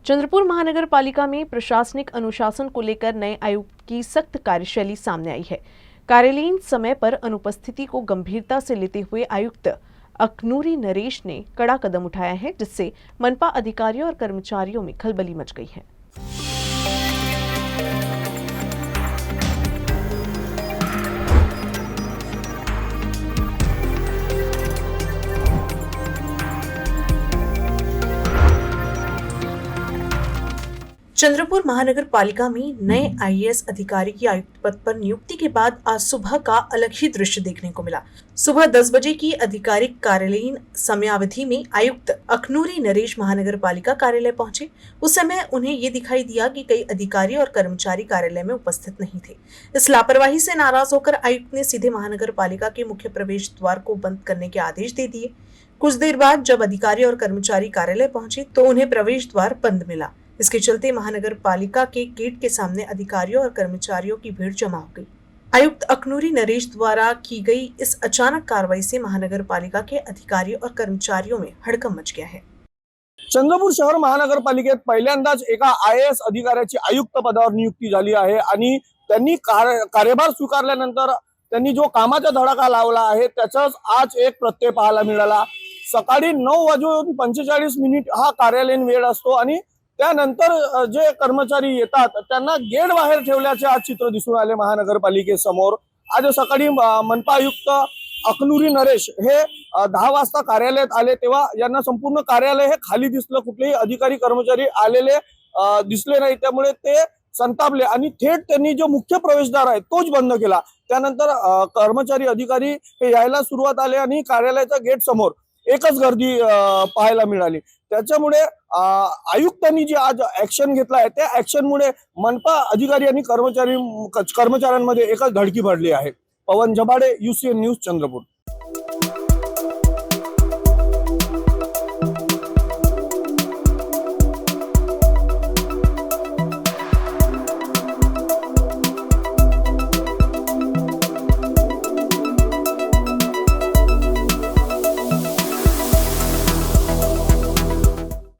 चंद्रपुर महानगर पालिका में प्रशासनिक अनुशासन को लेकर नए आयुक्त की सख्त कार्यशैली सामने आई है। कार्यालयीन समय पर अनुपस्थिति को गंभीरता से लेते हुए आयुक्त अखनूरी नरेश ने कड़ा कदम उठाया है, जिससे मनपा अधिकारियों और कर्मचारियों में खलबली मच गई है। चंद्रपुर महानगर पालिका में नए आईएएस अधिकारी की आयुक्त पद पर नियुक्ति के बाद आज सुबह का अलग ही दृश्य देखने को मिला। सुबह 10 बजे की आधिकारिक कार्यालयीन समयावधि में आयुक्त अखनूरी नरेश महानगर पालिका कार्यालय पहुंचे। उस समय उन्हें ये दिखाई दिया कि कई अधिकारी और कर्मचारी कार्यालय में उपस्थित नहीं थे। इस लापरवाही से नाराज होकर आयुक्त ने सीधे महानगर पालिका के मुख्य प्रवेश द्वार को बंद करने के आदेश दे दिए। कुछ देर बाद जब अधिकारी और कर्मचारी कार्यालय पहुंचे तो उन्हें प्रवेश द्वार बंद मिला। इसके चलते महानगर पालिका के गेट के सामने अधिकारियों और कर्मचारियों की भीड़ जमा हो गई। आयुक्त अखनूरी नरेश द्वारा की गई इस अचानक कार्रवाई से महानगर पालिका के अधिकारियों और कर्मचारियों में हड़कंप मच गया है। चंद्रपूर शहर महानगरपालिकेत पहिल्यांदाच एका आयएएस अधिकाऱ्याची आयुक्त पदावर नियुक्ती झाली आहे आणि त्यांनी कार्यभार स्वीकारल्यानंतर त्यांनी जो कामाचा धडाका लावला आहे त्याचाच आज एक प्रत्यय पाहायला मिळाला। सकाळी 9:45 हा कार्यालयीन वेळ असतो आणि त्यानंतर जे कर्मचारी येतात त्यांना गेट बाहेर ठेवल्याचे आज चित्र दिसून आले महानगरपालिकेसमोर। आज सकाळी मनपा आयुक्त अखनूरी नरेश हे 10 वाजता कार्यालयात आले तेव्हा यांना संपूर्ण कार्यालय हे खाली दिसलं, कुठलेही अधिकारी कर्मचारी आलेले दिसले नाही। त्यामुळे ते संतापले आणि थेट त्यांनी जो मुख्य प्रवेशद्वार आहे तोच बंद केला। त्यानंतर कर्मचारी अधिकारी हे यायला सुरुवात आले आणि कार्यालयाच्या गेट समोर एकच गर्दी पाहायला मिळाली। त्याच्यामुळे आयुक्तांनी जी आज ऍक्शन घेतला आहे त्या ऍक्शनमुळे मनपा अधिकारी आणि कर्मचाऱ्यांमध्ये एकच धडकी भरली आहे। पवन जबाडे, UCN न्यूज, चंद्रपूर।